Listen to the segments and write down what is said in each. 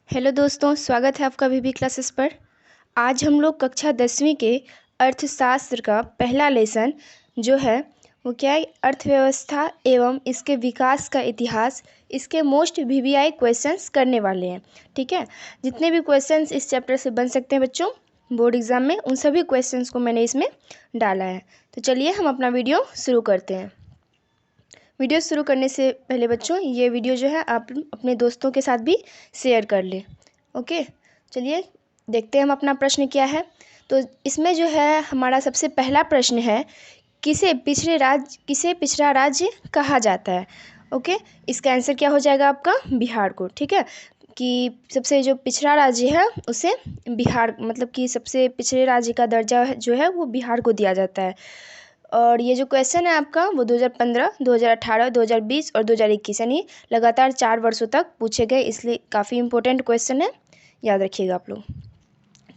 Hello दोस्तों, स्वागत है आपका वीबी क्लासेस पर। आज हम लोग कक्षा 10वीं के अर्थशास्त्र का पहला लेसन जो है वो क्या है, अर्थव्यवस्था एवं इसके विकास का इतिहास, इसके मोस्ट वीवीआई क्वेश्चंस करने वाले हैं। ठीक है, जितने भी क्वेश्चंस इस चैप्टर से बन सकते हैं बच्चों बोर्ड एग्ज़ाम में, उन सभी क्वेश्चंस को मैंने इसमें डाला है। तो चलिए हम अपना वीडियो शुरू करते हैं। वीडियो शुरू करने से पहले बच्चों ये वीडियो जो है आप अपने दोस्तों के साथ भी शेयर कर लें। ओके, चलिए देखते हैं हम अपना प्रश्न क्या है। तो इसमें जो है हमारा सबसे पहला प्रश्न है, किसे पिछड़ा राज्य कहा जाता है। ओके, इसका आंसर क्या हो जाएगा आपका, बिहार को। ठीक है, कि सबसे जो पिछड़ा राज्य है उसे बिहार, मतलब कि सबसे पिछड़े राज्य का दर्जा जो है वो बिहार को दिया जाता है। और ये जो क्वेश्चन है आपका वो 2015, 2018, 2020 और 2021 यानी लगातार 4 वर्षों तक पूछे गए, इसलिए काफ़ी इंपॉर्टेंट क्वेश्चन है, याद रखिएगा आप लोग।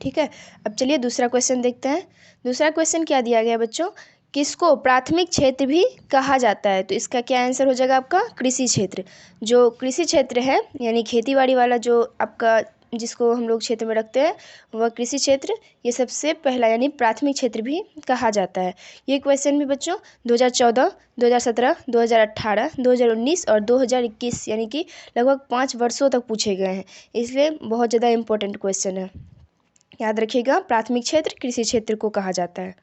ठीक है, अब चलिए दूसरा क्वेश्चन देखते हैं। दूसरा क्वेश्चन क्या दिया गया बच्चों, किसको प्राथमिक क्षेत्र भी कहा जाता है। तो इसका क्या आंसर हो जाएगा आपका, कृषि क्षेत्र। जो कृषि क्षेत्र है यानी खेतीबाड़ी वाला जो आपका, जिसको हम लोग क्षेत्र में रखते हैं, वह कृषि क्षेत्र ये सबसे पहला यानी प्राथमिक क्षेत्र भी कहा जाता है। ये क्वेश्चन भी बच्चों 2014, 2017, 2018, 2019 और 2021 यानी कि लगभग 5 वर्षों तक पूछे गए हैं, इसलिए बहुत ज़्यादा इंपॉर्टेंट क्वेश्चन है, याद रखिएगा। प्राथमिक क्षेत्र कृषि क्षेत्र को कहा जाता है।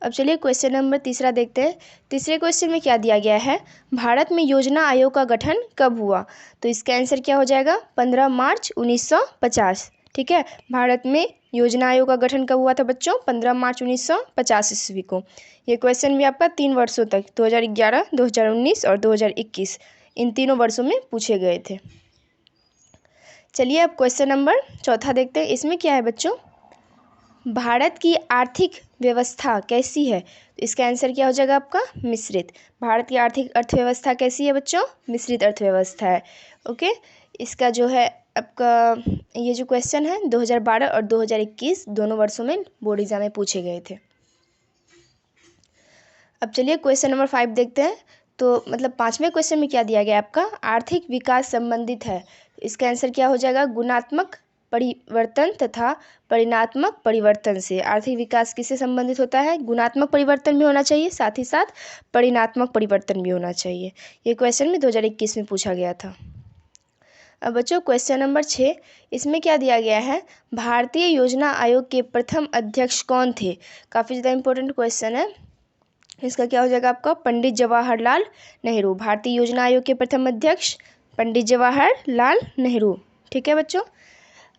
अब चलिए क्वेश्चन नंबर तीसरा देखते हैं। तीसरे क्वेश्चन में क्या दिया गया है, भारत में योजना आयोग का गठन कब हुआ। तो इसका आंसर क्या हो जाएगा, 15 मार्च 1950। ठीक है, भारत में योजना आयोग का गठन कब हुआ था बच्चों, 15 मार्च 1950 ईस्वी को। ये क्वेश्चन भी आपका 3 वर्षों तक 2011, 2019 और 2021 इन तीनों वर्षों में पूछे गए थे। चलिए अब क्वेश्चन नंबर चौथा देखते हैं। इसमें क्या है बच्चों, भारत की आर्थिक व्यवस्था कैसी है। तो इसका आंसर क्या हो जाएगा आपका, मिश्रित। भारत की आर्थिक अर्थव्यवस्था कैसी है बच्चों, मिश्रित अर्थव्यवस्था है। ओके, इसका जो है आपका ये जो क्वेश्चन है 2012 और 2021 दोनों वर्षों में बोर्ड एग्जाम में पूछे गए थे। अब चलिए क्वेश्चन नंबर 5 देखते हैं। तो मतलब 5वें क्वेश्चन में क्या दिया गया आपका, आर्थिक विकास संबंधित है। इसका आंसर क्या हो जाएगा, गुणात्मक परिवर्तन तथा परिणात्मक परिवर्तन से। आर्थिक विकास किससे संबंधित होता है, गुणात्मक परिवर्तन भी होना चाहिए, साथ ही साथ परिणात्मक परिवर्तन भी होना चाहिए। ये क्वेश्चन में 2021 में पूछा गया था। अब बच्चों क्वेश्चन नंबर 6, इसमें क्या दिया गया है, भारतीय योजना आयोग के प्रथम अध्यक्ष कौन थे। काफ़ी ज़्यादा इंपॉर्टेंट क्वेश्चन है। इसका क्या हो जाएगा आपका, पंडित जवाहरलाल नेहरू। भारतीय योजना आयोग के प्रथम अध्यक्ष पंडित जवाहरलाल नेहरू। ठीक है बच्चों।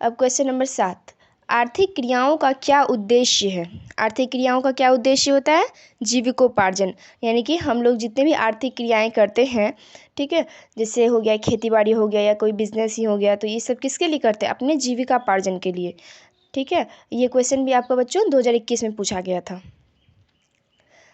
अब क्वेश्चन नंबर 7, आर्थिक क्रियाओं का क्या उद्देश्य है। आर्थिक क्रियाओं का क्या उद्देश्य होता है, जीविकोपार्जन। यानी कि हम लोग जितने भी आर्थिक क्रियाएं करते हैं, ठीक है, जैसे हो गया खेतीबाड़ी हो गया या कोई बिजनेस ही हो गया, तो ये सब किसके लिए करते हैं, अपने जीविकापार्जन के लिए। ठीक है, ये क्वेश्चन भी आपका बच्चों 2021 में पूछा गया था।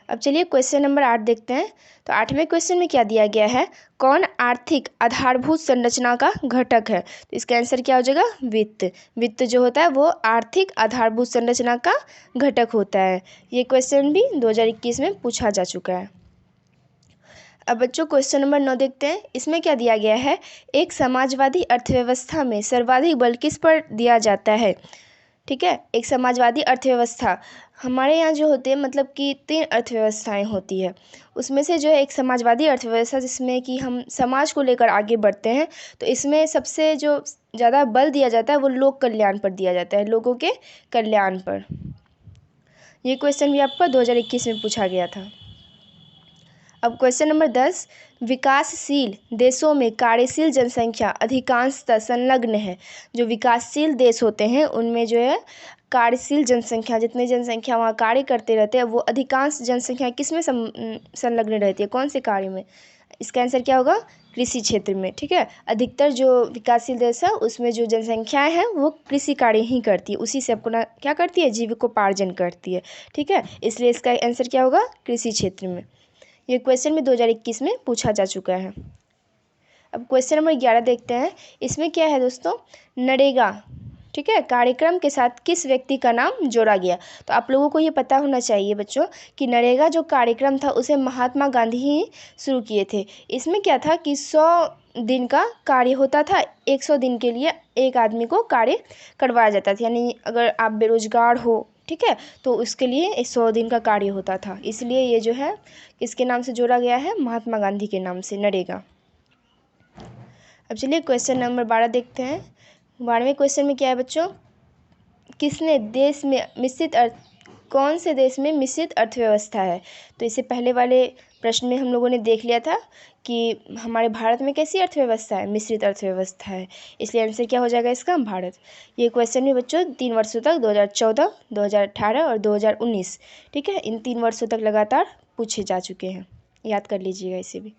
अब चलिए क्वेश्चन नंबर 8 देखते हैं। तो 8वें क्वेश्चन में क्या दिया गया है, कौन आर्थिक आधारभूत संरचना का घटक है। तो इसका आंसर क्या हो जाएगा, वित्त। वित्त जो होता है वो आर्थिक आधारभूत संरचना का घटक होता है। ये क्वेश्चन भी 2021 में पूछा जा चुका है। अब बच्चों क्वेश्चन नंबर 9 देखते हैं। इसमें क्या दिया गया है, एक समाजवादी अर्थव्यवस्था में सर्वाधिक बल किस पर दिया जाता है। ठीक है, एक समाजवादी अर्थव्यवस्था, हमारे यहाँ जो होते हैं मतलब कि 3 अर्थव्यवस्थाएं होती है, उसमें से जो है एक समाजवादी अर्थव्यवस्था जिसमें कि हम समाज को लेकर आगे बढ़ते हैं। तो इसमें सबसे जो ज़्यादा बल दिया जाता है वो लोक कल्याण पर दिया जाता है, लोगों के कल्याण पर। ये क्वेश्चन भी आपका 2021 में पूछा गया था। अब क्वेश्चन नंबर 10, विकासशील देशों में कार्यशील जनसंख्या अधिकांशतः संलग्न है। जो विकासशील देश होते हैं उनमें जो है कार्यशील जनसंख्या, जितनी जनसंख्या वहाँ कार्य करते रहते हैं वो अधिकांश जनसंख्या किस में संलग्न रहती है, कौन से कार्य में। इसका आंसर क्या होगा, कृषि क्षेत्र में। ठीक है, अधिकतर जो विकासशील देश है उसमें जो जनसंख्याएं हैं वो कृषि कार्य ही करती है, उसी से अपना क्या करती है, जीविकोपार्जन करती है। ठीक है, इसलिए इसका आंसर क्या होगा, कृषि क्षेत्र में। ये क्वेश्चन में 2021 में पूछा जा चुका है। अब क्वेश्चन नंबर 11 देखते हैं। इसमें क्या है दोस्तों, नरेगा, ठीक है, कार्यक्रम के साथ किस व्यक्ति का नाम जोड़ा गया। तो आप लोगों को ये पता होना चाहिए बच्चों कि नरेगा जो कार्यक्रम था उसे महात्मा गांधी ही शुरू किए थे। इसमें क्या था कि 100 दिन का कार्य होता था। 100 दिन के लिए एक आदमी को कार्य करवाया जाता था, यानी अगर आप बेरोजगार हो, ठीक है, तो उसके लिए 100 दिन का कार्य होता था। इसलिए ये जो है किसके नाम से जोड़ा गया है, महात्मा गांधी के नाम से, नरेगा। अब चलिए क्वेश्चन नंबर 12 देखते हैं। 12वें क्वेश्चन में क्या है बच्चों, किसने देश में मिश्रित कौन से देश में मिश्रित अर्थव्यवस्था है। तो इससे पहले वाले प्रश्न में हम लोगों ने देख लिया था कि हमारे भारत में कैसी अर्थव्यवस्था है, मिश्रित अर्थव्यवस्था है, इसलिए आंसर क्या हो जाएगा इसका, भारत। ये क्वेश्चन भी बच्चों 3 वर्षों तक 2014, 2018 और 2019, ठीक है, इन 3 वर्षों तक लगातार पूछे जा चुके हैं, याद कर लीजिएगा इसे भी।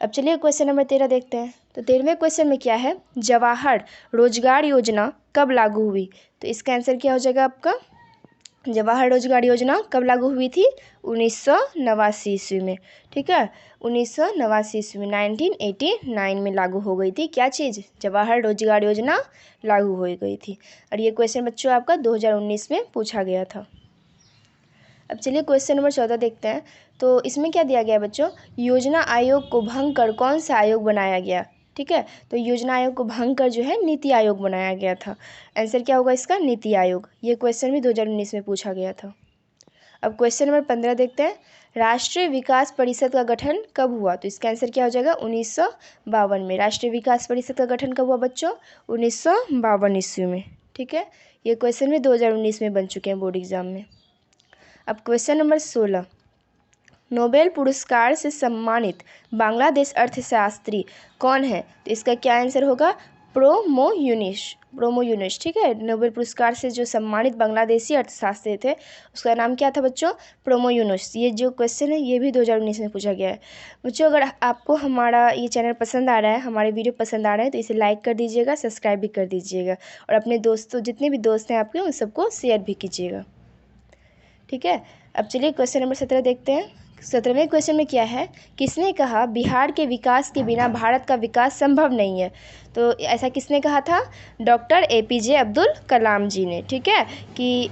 अब चलिए क्वेश्चन नंबर 13 देखते हैं। तो 13वें क्वेश्चन में क्या है, जवाहर रोजगार योजना कब लागू हुई। तो इसका आंसर क्या हो जाएगा आपका, जवाहर रोजगार योजना कब लागू हुई थी, 1989 ईस्वी में, ठीक है, 1989 ईस्वी में, 1989 में लागू हो गई थी क्या चीज़, जवाहर रोजगार योजना लागू हो गई थी। और ये क्वेश्चन बच्चों आपका 2019 में पूछा गया था। अब चलिए क्वेश्चन नंबर 14 देखते हैं। तो इसमें क्या दिया गया है बच्चों, योजना आयोग को भंग कर कौन सा आयोग बनाया गया, ठीक है, तो योजना आयोग को भंग कर जो है नीति आयोग बनाया गया था। आंसर क्या होगा इसका, नीति आयोग। ये क्वेश्चन भी 2019 में पूछा गया था। अब क्वेश्चन नंबर 15 देखते हैं, राष्ट्रीय विकास परिषद का गठन कब हुआ। तो इसका आंसर क्या हो जाएगा, 1952 में। राष्ट्रीय विकास परिषद का गठन कब हुआ बच्चों, 1952 ईस्वी में, ठीक है। ये क्वेश्चन भी 2019 में बन चुके हैं बोर्ड एग्जाम में। अब क्वेश्चन नंबर 16, नोबेल पुरस्कार से सम्मानित बांग्लादेश अर्थशास्त्री कौन है। तो इसका क्या आंसर होगा, प्रोमो यूनुस, ठीक है। नोबेल पुरस्कार से जो सम्मानित बांग्लादेशी अर्थशास्त्री थे उसका नाम क्या था बच्चों, प्रोमो यूनुस। ये जो क्वेश्चन है ये भी 2019 में पूछा गया है बच्चों। अगर आपको हमारा ये चैनल पसंद आ रहा है, हमारे वीडियो पसंद आ रहे हैं, तो इसे लाइक कर दीजिएगा, सब्सक्राइब भी कर दीजिएगा, और अपने दोस्तों, जितने भी दोस्त हैं आपके, उन सबको शेयर भी कीजिएगा, ठीक है। अब चलिए क्वेश्चन नंबर 17 देखते हैं। 17वें क्वेश्चन में क्या है, किसने कहा बिहार के विकास के बिना भारत का विकास संभव नहीं है। तो ऐसा किसने कहा था, डॉक्टर APJ अब्दुल कलाम जी ने, ठीक है, कि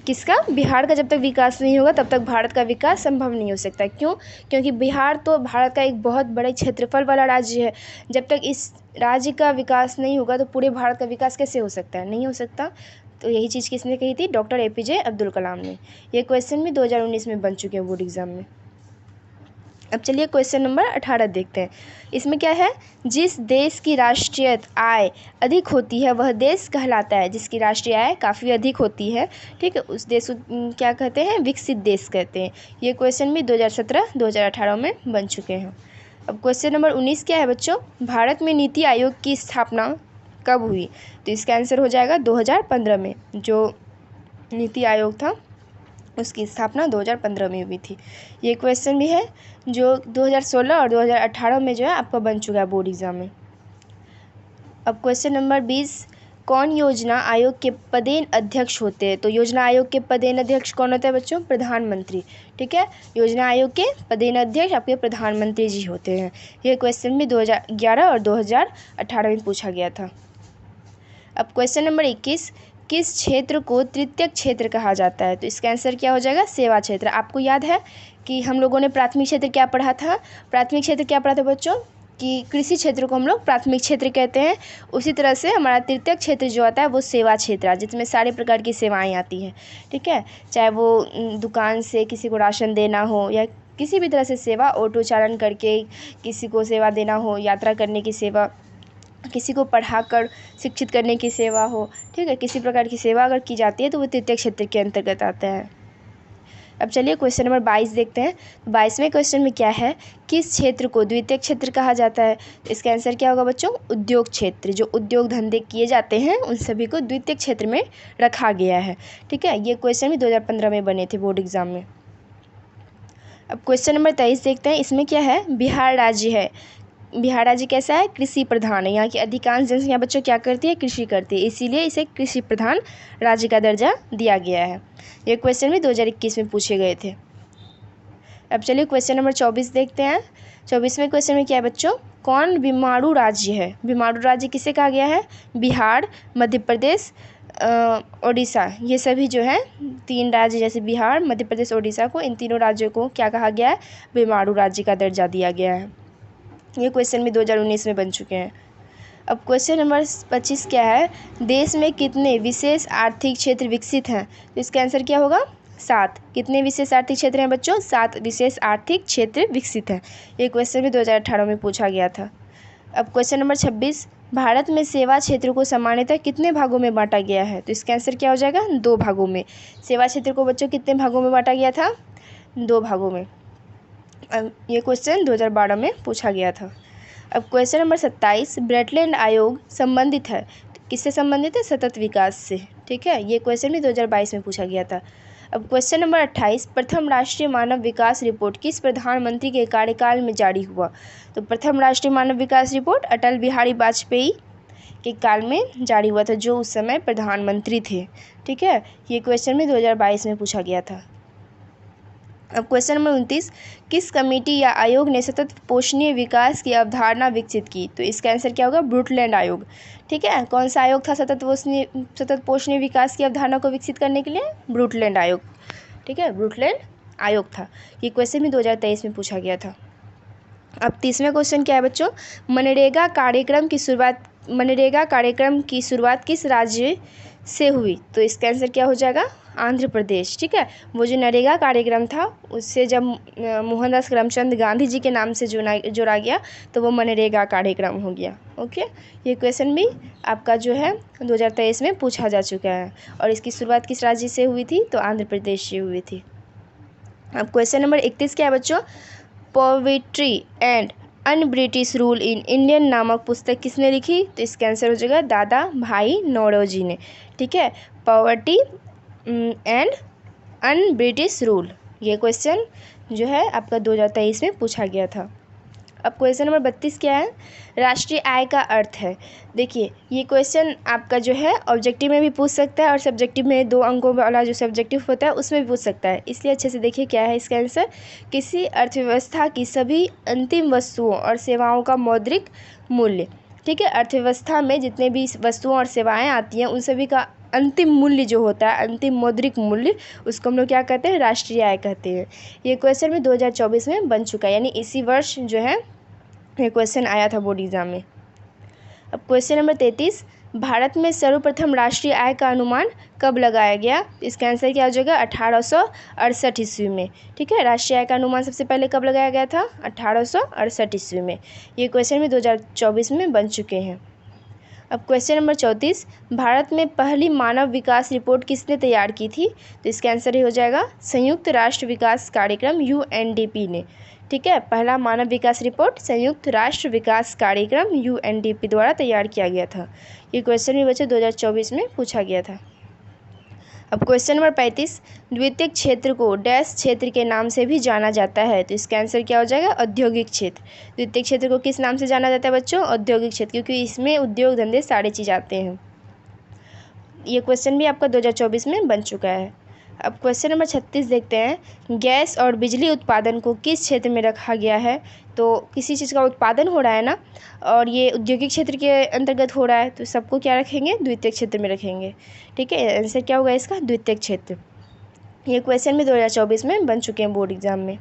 किसका, बिहार का जब तक विकास नहीं होगा तब तक भारत का विकास संभव नहीं हो सकता। क्यों, क्योंकि बिहार तो भारत का एक बहुत बड़े क्षेत्रफल वाला राज्य है। जब तक इस राज्य का विकास नहीं होगा तो पूरे भारत का विकास कैसे हो सकता है, नहीं हो सकता। तो यही चीज़ किसने कही थी, डॉक्टर APJ अब्दुल कलाम ने। ये क्वेश्चन भी 2019 में बन चुके हैं बोर्ड एग्जाम में। अब चलिए क्वेश्चन नंबर 18 देखते हैं। इसमें क्या है, जिस देश की राष्ट्रीय आय अधिक होती है वह देश कहलाता है। जिसकी राष्ट्रीय आय काफ़ी अधिक होती है, ठीक है, उस देश को क्या कहते हैं, विकसित देश कहते हैं। ये क्वेश्चन भी 2017, 2018 में बन चुके हैं। अब क्वेश्चन नंबर 19 क्या है बच्चों, भारत में नीति आयोग की स्थापना कब हुई। तो इसका आंसर हो जाएगा 2015 में। जो नीति आयोग था उसकी स्थापना 2015 में हुई थी। ये क्वेश्चन भी है जो 2016 और 2018 में जो है आपका बन चुका है बोर्ड एग्जाम में। अब क्वेश्चन नंबर 20, कौन योजना आयोग के पदेन अध्यक्ष होते हैं। तो योजना आयोग के पदेन अध्यक्ष कौन होते हैं बच्चों, प्रधानमंत्री, ठीक है। योजना आयोग के पदेन अध्यक्ष आपके प्रधानमंत्री जी होते हैं। ये क्वेश्चन भी 2011 और 2018 में पूछा गया था। अब क्वेश्चन नंबर 21, किस क्षेत्र को तृतीयक क्षेत्र कहा जाता है। तो इसका आंसर क्या हो जाएगा, सेवा क्षेत्र। आपको याद है कि हम लोगों ने प्राथमिक क्षेत्र क्या पढ़ा था, प्राथमिक क्षेत्र क्या पढ़ा था बच्चों, कि कृषि क्षेत्र को हम लोग प्राथमिक क्षेत्र कहते हैं। उसी तरह से हमारा तृतीयक क्षेत्र जो आता है वो सेवा क्षेत्र है, जिसमें सारे प्रकार की सेवाएं आती हैं, ठीक है। चाहे वो दुकान से किसी को राशन देना हो, या किसी भी तरह से सेवा, ऑटो चालन करके किसी को सेवा देना हो, यात्रा करने की सेवा, किसी को पढ़ाकर शिक्षित करने की सेवा हो, ठीक है, किसी प्रकार की सेवा अगर की जाती है तो वो तृतीय क्षेत्र के अंतर्गत आता है। अब चलिए क्वेश्चन नंबर 22 देखते हैं। 22वें क्वेश्चन में क्या है, किस क्षेत्र को द्वितीय क्षेत्र कहा जाता है। इसका आंसर क्या होगा बच्चों, उद्योग क्षेत्र। जो उद्योग धंधे किए जाते हैं उन सभी को द्वितीय क्षेत्र में रखा गया है, ठीक है। ये क्वेश्चन भी 2015 में बने थे बोर्ड एग्जाम में। अब क्वेश्चन नंबर 23 देखते हैं। इसमें क्या है, बिहार राज्य है, बिहार राज्य कैसा है, कृषि प्रधान है। यहाँ की अधिकांश जनसंख्या बच्चों क्या करती है, कृषि करती है, इसीलिए इसे कृषि प्रधान राज्य का दर्जा दिया गया है। ये क्वेश्चन भी 2021 में पूछे गए थे। अब चलिए क्वेश्चन नंबर 24 देखते हैं। 24वें क्वेश्चन में क्या है बच्चों, कौन बीमारू राज्य है। बीमारू राज्य किसे कहा गया है, बिहार, मध्य प्रदेश, ओडिशा, ये सभी जो है 3 राज्य जैसे बिहार, मध्य प्रदेश, ओडिशा को, इन तीनों राज्यों को क्या कहा गया है, बीमारू राज्य का दर्जा दिया गया है। ये क्वेश्चन भी 2019 में बन चुके हैं। अब क्वेश्चन नंबर 25 क्या है, देश में कितने विशेष आर्थिक क्षेत्र विकसित हैं? तो इसका आंसर क्या होगा? 7। कितने विशेष आर्थिक क्षेत्र हैं बच्चों? 7 विशेष आर्थिक क्षेत्र विकसित हैं। ये क्वेश्चन भी 2018 में पूछा गया था। अब क्वेश्चन नंबर 26, भारत में सेवा क्षेत्र को सामान्यतः कितने भागों में बांटा गया है? तो इसका आंसर क्या हो जाएगा? 2 भागों में। सेवा क्षेत्र को बच्चों कितने भागों में बांटा गया था? 2 भागों में। ये क्वेश्चन 2012 में पूछा गया था। अब क्वेश्चन नंबर 27, ब्रेटलैंड आयोग संबंधित है, किससे संबंधित है? सतत विकास से। ठीक है, ये क्वेश्चन भी 2022 में पूछा गया था। अब क्वेश्चन नंबर 28, प्रथम राष्ट्रीय मानव विकास रिपोर्ट किस प्रधानमंत्री के कार्यकाल में जारी हुआ? तो प्रथम राष्ट्रीय मानव विकास रिपोर्ट अटल बिहारी वाजपेयी के काल में जारी हुआ था, जो उस समय प्रधानमंत्री थे। ठीक है, ये क्वेश्चन भी 2022 में पूछा गया था। अब क्वेश्चन नंबर 29, किस कमेटी या आयोग ने सतत पोषणीय विकास की अवधारणा विकसित की? तो इसका आंसर क्या होगा? ब्रूटलैंड आयोग। ठीक है, कौन सा आयोग था सतत पोषणीय विकास की अवधारणा को विकसित करने के लिए? ब्रूटलैंड आयोग। ठीक है, ब्रूटलैंड आयोग था। ये क्वेश्चन भी 2023 में पूछा गया था। अब 30वां क्वेश्चन क्या है बच्चों, मनरेगा कार्यक्रम की शुरुआत किस राज्य से हुई? तो इसका आंसर क्या हो जाएगा? आंध्र प्रदेश। ठीक है, वो जो नरेगा कार्यक्रम था उससे जब मोहनदास करमचंद गांधी जी के नाम से जोड़ा गया तो वो मनरेगा कार्यक्रम हो गया। ओके, ये क्वेश्चन भी आपका जो है 2023 में पूछा जा चुका है। और इसकी शुरुआत किस राज्य से हुई थी? तो आंध्र प्रदेश से हुई थी। अब क्वेश्चन नंबर 31 क्या है बच्चों, poverty and un British rule in Indian नामक पुस्तक किसने लिखी? तो इसका आंसर हो जाएगा दादा भाई नौरोजी ने। ठीक है, poverty and un British rule, ये क्वेश्चन जो है आपका 2023 में पूछा गया था। अब क्वेश्चन नंबर 32 क्या है, राष्ट्रीय आय का अर्थ है। देखिए, ये क्वेश्चन आपका जो है ऑब्जेक्टिव में भी पूछ सकता है और सब्जेक्टिव में 2 अंकों वाला जो सब्जेक्टिव होता है उसमें भी पूछ सकता है, इसलिए अच्छे से देखिए क्या है इसका आंसर। किसी अर्थव्यवस्था की सभी अंतिम वस्तुओं और सेवाओं का मौद्रिक मूल्य। ठीक है, अर्थव्यवस्था में जितने भी वस्तुओं और सेवाएं आती हैं उन सभी का अंतिम मूल्य जो होता है, अंतिम मौद्रिक मूल्य, उसको हम लोग क्या कहते हैं? राष्ट्रीय आय कहते हैं। ये क्वेश्चन भी 2024 में बन चुका है, यानी इसी वर्ष जो है ये क्वेश्चन आया था बोर्ड एग्जाम में। अब क्वेश्चन नंबर 33, भारत में सर्वप्रथम राष्ट्रीय आय का अनुमान कब लगाया गया? इसका आंसर क्या हो जाएगा? 1868 ईस्वी में। ठीक है, राष्ट्रीय आय का अनुमान सबसे पहले कब लगाया गया था? 1868 ईस्वी में। ये क्वेश्चन भी 2024 में बन चुके हैं। अब क्वेश्चन नंबर 34, भारत में पहली मानव विकास रिपोर्ट किसने तैयार की थी? तो इसका आंसर ये हो जाएगा संयुक्त राष्ट्र विकास कार्यक्रम UNDP ने। ठीक है, पहला मानव विकास रिपोर्ट संयुक्त राष्ट्र विकास कार्यक्रम UNDP द्वारा तैयार किया गया था। ये क्वेश्चन भी बच्चों 2024 में पूछा गया था। अब क्वेश्चन नंबर 35, द्वितीयक क्षेत्र को डैश क्षेत्र के नाम से भी जाना जाता है। तो इसका आंसर क्या हो जाएगा? औद्योगिक क्षेत्र। द्वितीयक क्षेत्र को किस नाम से जाना जाता है बच्चों? औद्योगिक क्षेत्र, क्योंकि इसमें उद्योग धंधे सारे चीज़ आते हैं। ये क्वेश्चन भी आपका 2024 में बन चुका है। अब क्वेश्चन नंबर 36 देखते हैं, गैस और बिजली उत्पादन को किस क्षेत्र में रखा गया है? तो किसी चीज़ का उत्पादन हो रहा है ना, और ये औद्योगिक क्षेत्र के अंतर्गत हो रहा है, तो सबको क्या रखेंगे? द्वितीयक क्षेत्र में रखेंगे। ठीक है, आंसर क्या होगा इसका? द्वितीयक क्षेत्र। ये क्वेश्चन भी 2024 में बन चुके हैं बोर्ड एग्जाम में।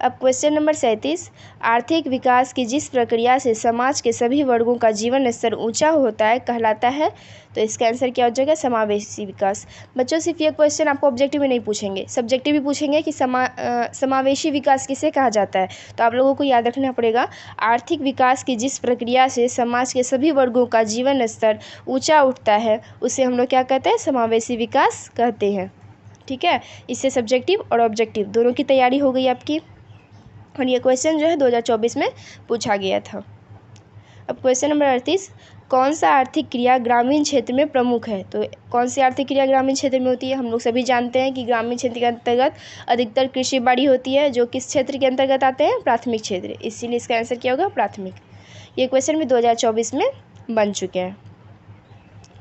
अब क्वेश्चन नंबर 37, आर्थिक विकास की जिस प्रक्रिया से समाज के सभी वर्गों का जीवन स्तर ऊंचा होता है कहलाता है। तो इसका आंसर क्या हो जाएगा? समावेशी विकास। बच्चों सिर्फ ये क्वेश्चन आपको ऑब्जेक्टिव में नहीं पूछेंगे, सब्जेक्टिव भी पूछेंगे कि समावेशी विकास किसे कहा जाता है। तो आप लोगों को याद रखना पड़ेगा, आर्थिक विकास की जिस प्रक्रिया से समाज के सभी वर्गों का जीवन स्तर ऊँचा उठता है उसे हम लोग क्या कहते हैं? समावेशी विकास कहते हैं। ठीक है, इससे सब्जेक्टिव और ऑब्जेक्टिव दोनों की तैयारी हो गई आपकी, और ये क्वेश्चन जो है 2024 में पूछा गया था। अब क्वेश्चन नंबर 38, कौन सा आर्थिक क्रिया ग्रामीण क्षेत्र में प्रमुख है? तो कौन सी आर्थिक क्रिया ग्रामीण क्षेत्र में होती है? हम लोग सभी जानते हैं कि ग्रामीण क्षेत्र के अंतर्गत अधिकतर कृषि बाड़ी होती है, जो किस क्षेत्र के अंतर्गत आते हैं? प्राथमिक क्षेत्र, इसीलिए इसका आंसर क्या होगा? प्राथमिक। ये क्वेश्चन भी 2024 में बन चुके हैं।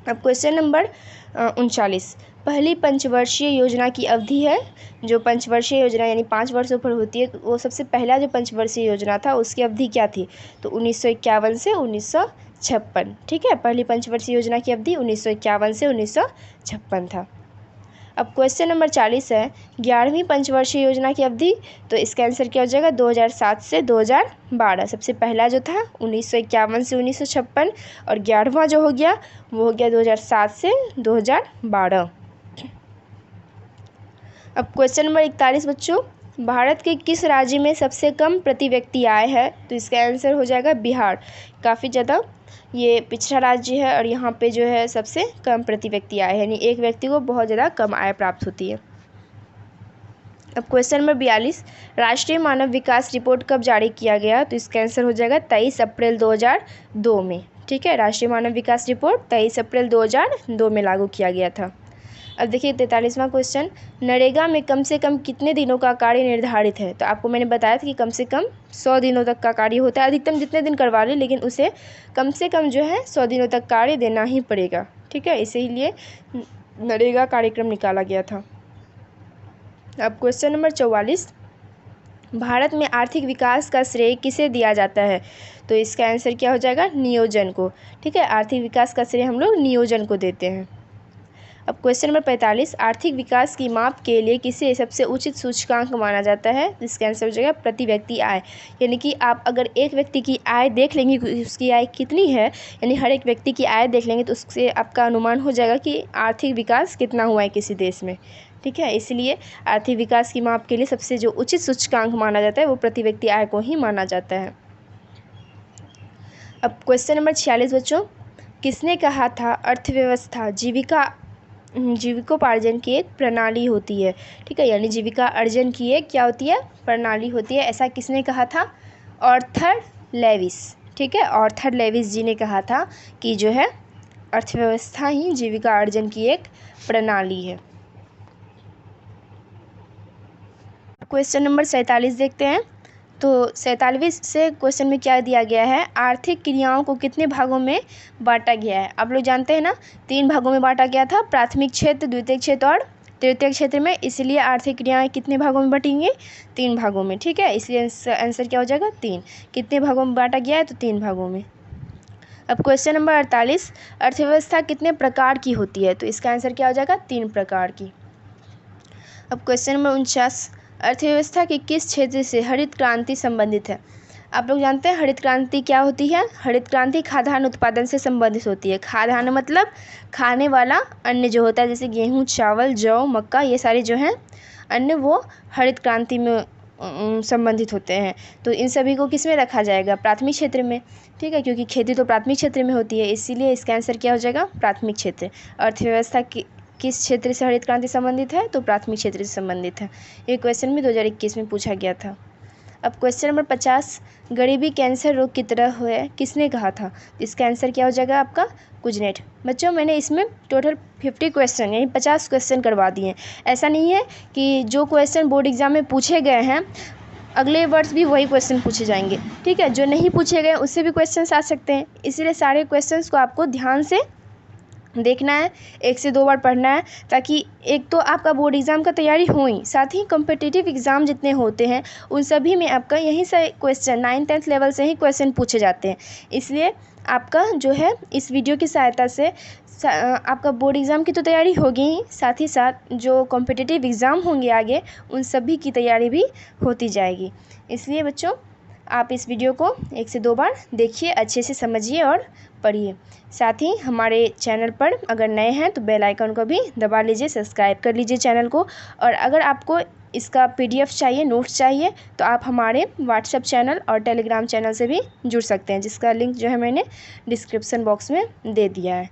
अब क्वेश्चन नंबर 39, पहली पंचवर्षीय योजना की अवधि है। जो पंचवर्षीय योजना यानी 5 वर्षों पर होती है, वो सबसे पहला जो पंचवर्षीय योजना था उसकी अवधि क्या थी? तो 1951 से 1956। ठीक है, पहली पंचवर्षीय योजना की अवधि 1951 से 1956 था। अब क्वेश्चन नंबर 40 है 11वीं पंचवर्षीय योजना की अवधि। तो इसका आंसर क्या हो जाएगा 2007 से 2012। सबसे पहला जो था 1951 से 1956 और 11वां जो हो गया वो हो गया 2007 से 2012। अब क्वेश्चन नंबर 41 बच्चों, भारत के किस राज्य में सबसे कम प्रति व्यक्ति आय है? तो इसका आंसर हो जाएगा बिहार। काफ़ी ज़्यादा ये पिछड़ा राज्य है और यहाँ पे जो है सबसे कम प्रति व्यक्ति आय है, यानी एक व्यक्ति को बहुत ज़्यादा कम आय प्राप्त होती है। अब क्वेश्चन नंबर 42, राष्ट्रीय मानव विकास रिपोर्ट कब जारी किया गया? तो इसका आंसर हो जाएगा 23 अप्रैल 2002 में। ठीक है, राष्ट्रीय मानव विकास रिपोर्ट 23 अप्रैल 2002 में लागू किया गया था। अब देखिए 43वां क्वेश्चन, नरेगा में कम से कम कितने दिनों का कार्य निर्धारित है? तो आपको मैंने बताया था कि कम से कम 100 दिनों तक का कार्य होता है। अधिकतम जितने दिन करवा लें, लेकिन उसे कम से कम जो है 100 दिनों तक कार्य देना ही पड़ेगा। ठीक है, इसीलिए नरेगा कार्यक्रम निकाला गया था। अब क्वेश्चन नंबर 44, भारत में आर्थिक विकास का श्रेय किसे दिया जाता है? तो इसका आंसर क्या हो जाएगा नियोजन को। ठीक है, आर्थिक विकास का श्रेय हम लोग नियोजन को देते हैं। अब क्वेश्चन नंबर 45, आर्थिक विकास की माप के लिए किसे सबसे उचित सूचकांक माना जाता है? इसका आंसर हो जाएगा प्रति व्यक्ति आय। यानी कि आप अगर एक व्यक्ति की आय देख लेंगे कि उसकी आय कितनी है, यानी हर एक व्यक्ति की आय देख लेंगे तो उससे आपका अनुमान हो जाएगा कि आर्थिक विकास कितना हुआ है किसी देश में। ठीक है, इसलिए आर्थिक विकास की माप के लिए सबसे जो उचित सूचकांक माना जाता है वो प्रति व्यक्ति आय को ही माना जाता है। अब क्वेश्चन नंबर 46 बच्चों, किसने कहा था अर्थव्यवस्था जीविकोपार्जन की एक प्रणाली होती है? ठीक है, यानी जीविका अर्जन की एक क्या होती है प्रणाली होती है, ऐसा किसने कहा था? Arthur Lewis. ठीक है, आर्थर लेविस जी ने कहा था कि जो है अर्थव्यवस्था ही जीविका अर्जन की एक प्रणाली है। क्वेश्चन नंबर 47 देखते हैं। तो 47 से क्वेश्चन में क्या दिया गया है, आर्थिक क्रियाओं को कितने भागों में बांटा गया है? आप लोग जानते हैं ना, 3 भागों में बांटा गया था, प्राथमिक क्षेत्र, द्वितीयक क्षेत्र और तृतीयक क्षेत्र में। इसलिए आर्थिक क्रियाएं कितने भागों में बटेंगी? 3 भागों में। ठीक है, इसलिए आंसर क्या हो जाएगा 3। कितने भागों में बांटा गया है? तो 3 भागों में। अब क्वेश्चन नंबर 48, अर्थव्यवस्था कितने प्रकार की होती है? तो इसका आंसर क्या हो जाएगा 3 प्रकार की। अब क्वेश्चन नंबर 49, अर्थव्यवस्था के किस क्षेत्र से हरित क्रांति संबंधित है? आप लोग जानते हैं हरित क्रांति क्या होती है? हरित क्रांति खाद्यान्न उत्पादन से संबंधित होती है। खाद्यान्न मतलब खाने वाला अन्न जो होता है, जैसे गेहूँ, चावल, जौ, मक्का, ये सारे जो हैं अन्न वो हरित क्रांति में संबंधित होते हैं। तो इन सभी को किस में रखा जाएगा? प्राथमिक क्षेत्र में। ठीक है, क्योंकि खेती तो प्राथमिक क्षेत्र में होती है, इसीलिए इसका आंसर क्या हो जाएगा प्राथमिक क्षेत्र। अर्थव्यवस्था की किस क्षेत्र से हरित क्रांति संबंधित है? तो प्राथमिक क्षेत्र से संबंधित है। ये क्वेश्चन भी 2021 में पूछा गया था। अब क्वेश्चन नंबर 50, गरीबी कैंसर रोग की तरह है किसने कहा था? इसका आंसर क्या हो जाएगा आपका कुजनेट। बच्चों मैंने इसमें टोटल 50 क्वेश्चन यानी 50 क्वेश्चन करवा दिए हैं। ऐसा नहीं है कि जो क्वेश्चन बोर्ड एग्जाम में पूछे गए हैं अगले वर्ष भी वही क्वेश्चन पूछे जाएंगे। ठीक है, जो नहीं पूछे गए उससे भी क्वेश्चन आ सकते हैं, इसलिए सारे क्वेश्चन को आपको ध्यान से देखना है, 1 से 2 बार पढ़ना है, ताकि एक तो आपका बोर्ड एग्ज़ाम का तैयारी हो ही, साथ ही कॉम्पिटिटिव एग्ज़ाम जितने होते हैं उन सभी में आपका यहीं से क्वेश्चन 9th-10th लेवल से ही क्वेश्चन पूछे जाते हैं। इसलिए आपका जो है इस वीडियो की सहायता से आपका बोर्ड एग्ज़ाम की तो तैयारी होगी ही, साथ ही साथ जो कॉम्पिटिटिव एग्ज़ाम होंगे आगे उन सभी की तैयारी भी होती जाएगी। इसलिए बच्चों आप इस वीडियो को 1 से 2 बार देखिए, अच्छे से समझिए और पढ़िए। साथ ही हमारे चैनल पर अगर नए हैं तो बेल आइकन को भी दबा लीजिए, सब्सक्राइब कर लीजिए चैनल को। और अगर आपको इसका PDF चाहिए, नोट्स चाहिए, तो आप हमारे व्हाट्सएप चैनल और टेलीग्राम चैनल से भी जुड़ सकते हैं, जिसका लिंक जो है मैंने डिस्क्रिप्शन बॉक्स में दे दिया है।